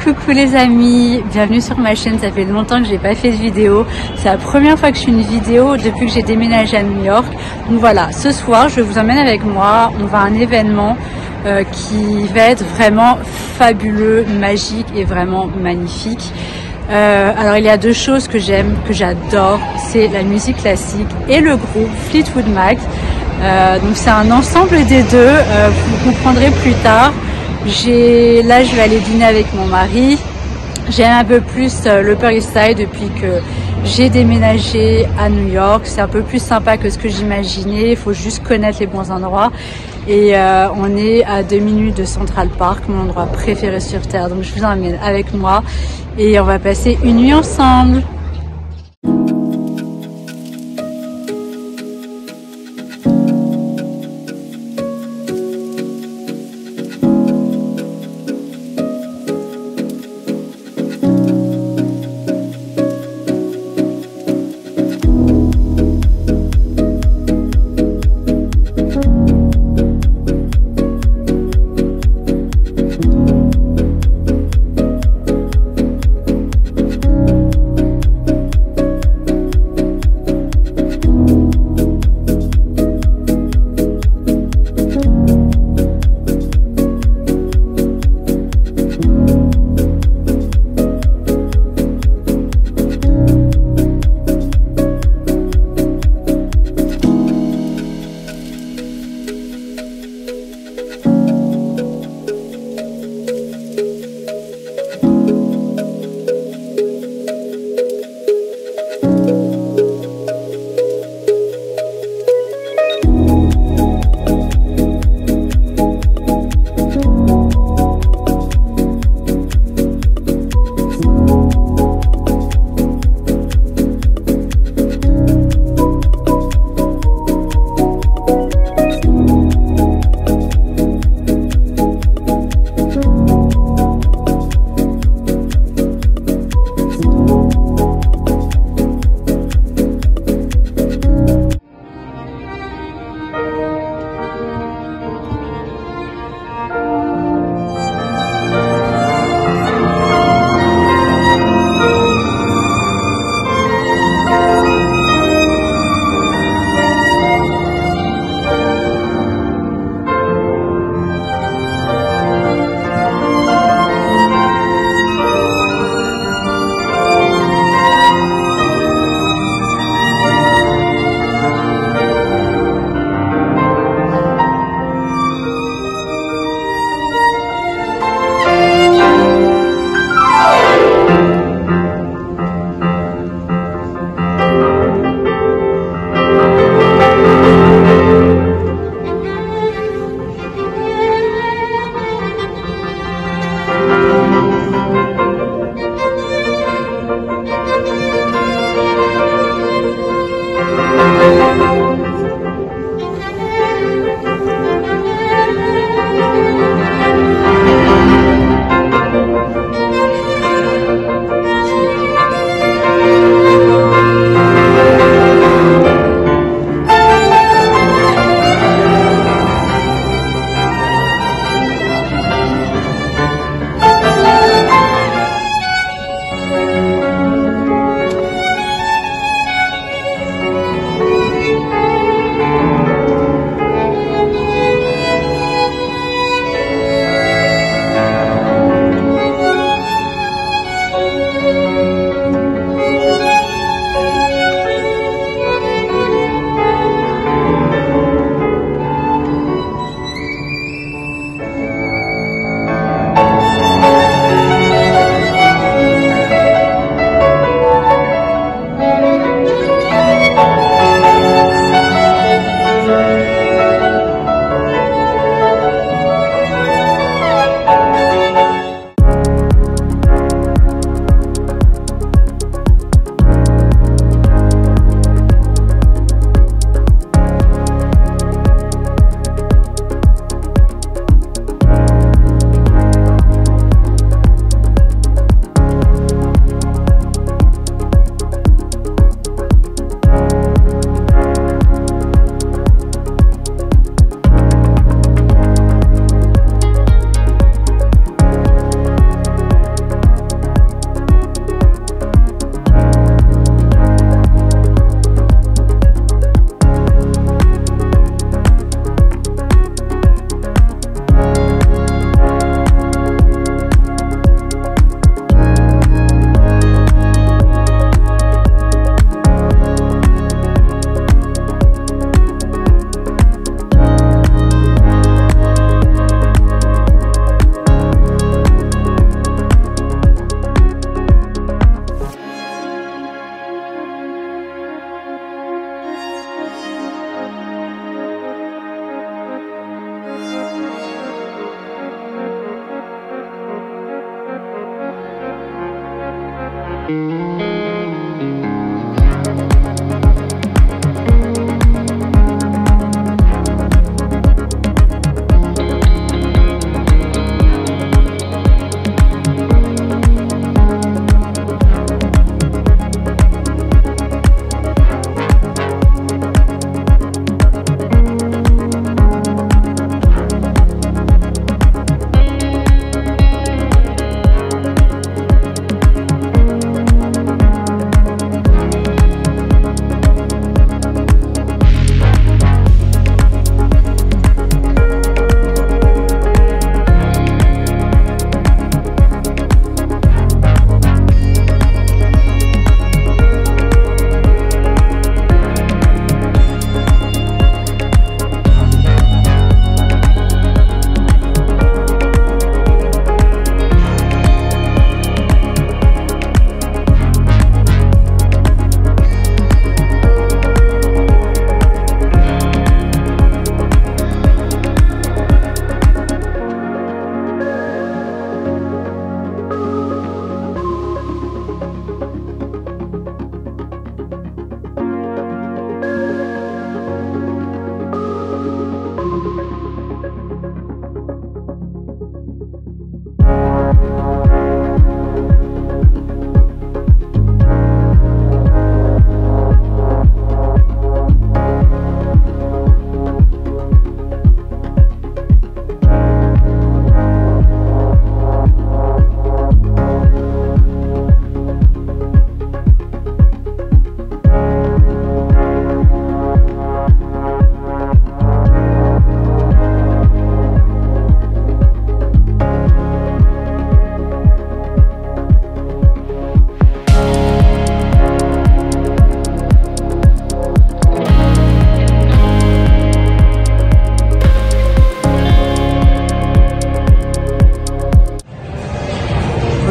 Coucou les amis, bienvenue sur ma chaîne, ça fait longtemps que j'ai pas fait de vidéo. C'est la première fois que je fais une vidéo depuis que j'ai déménagé à New York. Donc voilà, ce soir je vous emmène avec moi, on va à un événement qui va être vraiment fabuleux, magique et vraiment magnifique. Alors il y a deux choses que j'aime, que j'adore, c'est la musique classique et le groupe Fleetwood Mac. Donc c'est un ensemble des deux, vous comprendrez plus tard. Là je vais aller dîner avec mon mari. J'aime un peu plus l'Upper East Side depuis que j'ai déménagé à New York. C'est un peu plus sympa que ce que j'imaginais, il faut juste connaître les bons endroits. Et on est à 2 minutes de Central Park, mon endroit préféré sur Terre. Donc je vous emmène avec moi et on va passer une nuit ensemble.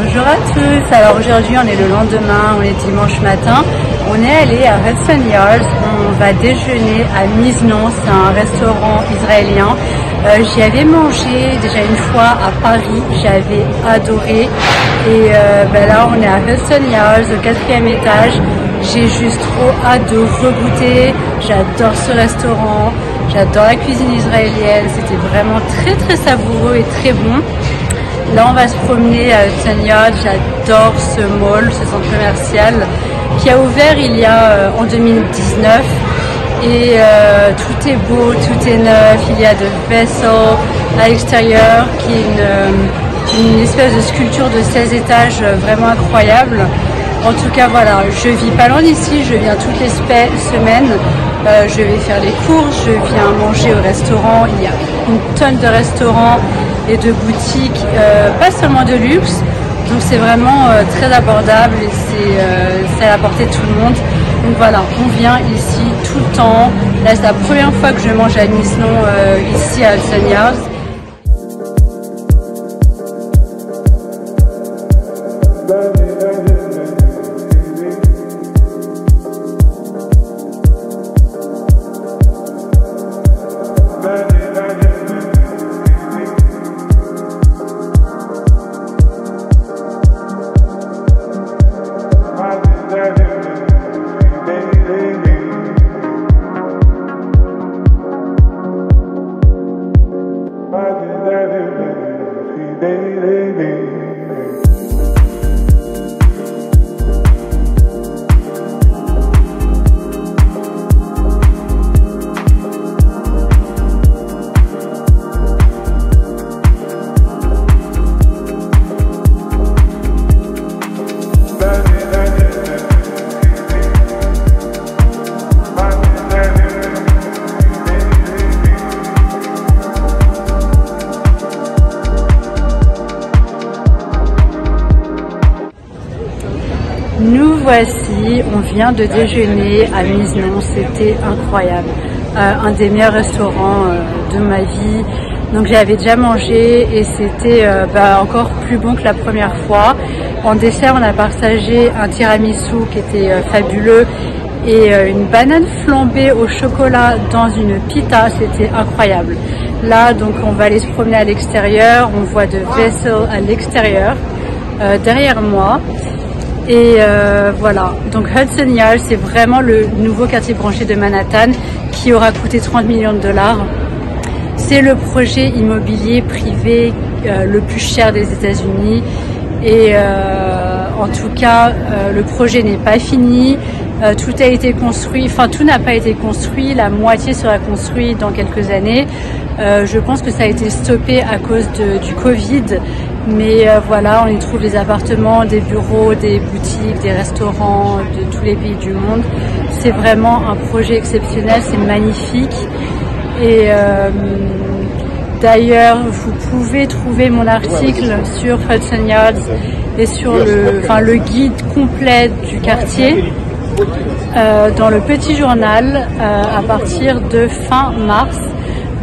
Bonjour à tous, alors aujourd'hui on est le lendemain, on est dimanche matin, on est allé à Hudson Yards, on va déjeuner à Miznon, c'est un restaurant israélien. J'y avais mangé déjà une fois à Paris, j'avais adoré et là on est à Hudson Yards, au 4e étage. J'ai juste trop hâte de regoûter, j'adore ce restaurant, j'adore la cuisine israélienne, c'était vraiment très savoureux et très bon. Là on va se promener à Hudson Yards, j'adore ce mall, ce centre commercial qui a ouvert il y a en 2019 et tout est beau, tout est neuf, il y a de Vessel à l'extérieur qui est une espèce de sculpture de 16 étages vraiment incroyable. En tout cas voilà, je vis pas loin d'ici, je viens toutes les semaines, je vais faire les courses, je viens manger au restaurant, il y a une tonne de restaurants et de boutiques, pas seulement de luxe, donc c'est vraiment très abordable et c'est à la portée de tout le monde. Donc voilà, on vient ici tout le temps, là c'est la première fois que je mange à Miznon ici à Hudson Yards. Nous voici, on vient de déjeuner à Miznon, c'était incroyable, un des meilleurs restaurants de ma vie. Donc j'avais déjà mangé et c'était encore plus bon que la première fois. En dessert, on a partagé un tiramisu qui était fabuleux et une banane flambée au chocolat dans une pita, c'était incroyable. Là, donc on va aller se promener à l'extérieur, on voit de Vessel à l'extérieur, derrière moi. Et voilà, donc Hudson Yards, c'est vraiment le nouveau quartier branché de Manhattan qui aura coûté 30 millions de dollars. C'est le projet immobilier privé le plus cher des États-Unis et en tout cas, le projet n'est pas fini. Tout a été construit, enfin tout n'a pas été construit, la moitié sera construite dans quelques années. Je pense que ça a été stoppé à cause du Covid, mais voilà, on y trouve des appartements, des bureaux, des boutiques, des restaurants de tous les pays du monde. C'est vraiment un projet exceptionnel, c'est magnifique. Et d'ailleurs, vous pouvez trouver mon article sur Hudson Yards et sur le guide complet du quartier dans le Petit Journal à partir de fin mars.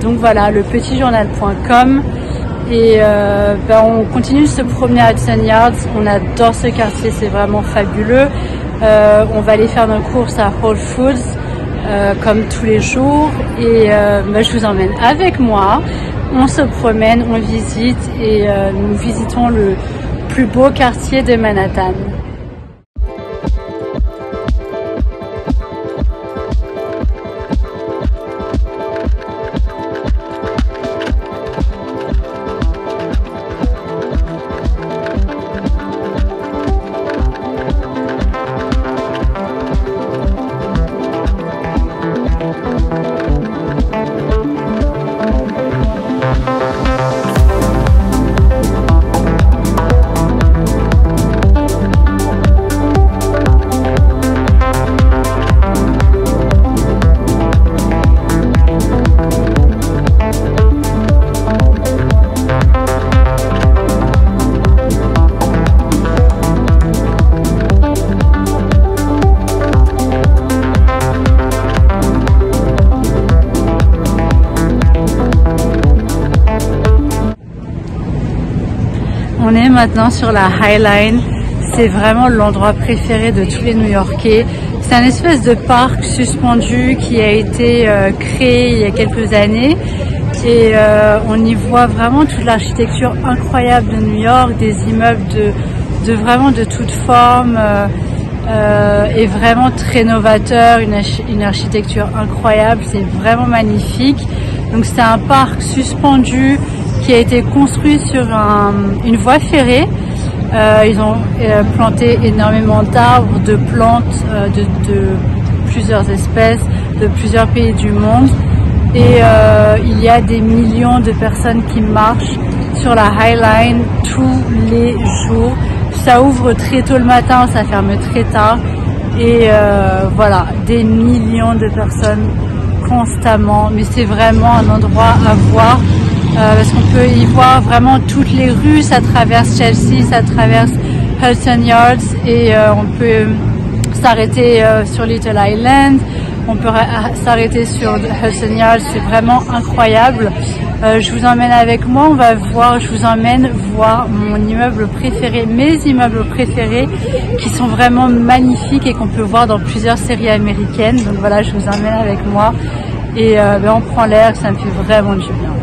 Donc voilà, lepetitjournal.com. Et on continue de se promener à Hudson Yards. On adore ce quartier, c'est vraiment fabuleux. On va aller faire nos courses à Whole Foods comme tous les jours. Et je vous emmène avec moi. On se promène, on visite et nous visitons le plus beau quartier de Manhattan. On est maintenant sur la High Line, c'est vraiment l'endroit préféré de tous les New-Yorkais. C'est un espèce de parc suspendu qui a été créé il y a quelques années et on y voit vraiment toute l'architecture incroyable de New York, des immeubles vraiment de toutes formes et vraiment très novateur, une architecture incroyable, c'est vraiment magnifique. Donc c'est un parc suspendu qui a été construit sur une voie ferrée. Ils ont planté énormément d'arbres, de plantes de plusieurs espèces, de plusieurs pays du monde. Et il y a des millions de personnes qui marchent sur la High Line tous les jours. Ça ouvre très tôt le matin, ça ferme très tard. Et voilà, des millions de personnes constamment. Mais c'est vraiment un endroit à voir. Parce qu'on peut y voir vraiment toutes les rues, ça traverse Chelsea, ça traverse Hudson Yards et on peut s'arrêter sur Little Island, on peut s'arrêter sur Hudson Yards, c'est vraiment incroyable. Je vous emmène avec moi, je vous emmène voir mon immeuble préféré, mes immeubles préférés qui sont vraiment magnifiques et qu'on peut voir dans plusieurs séries américaines. Donc voilà, je vous emmène avec moi et on prend l'air, ça me fait vraiment du bien.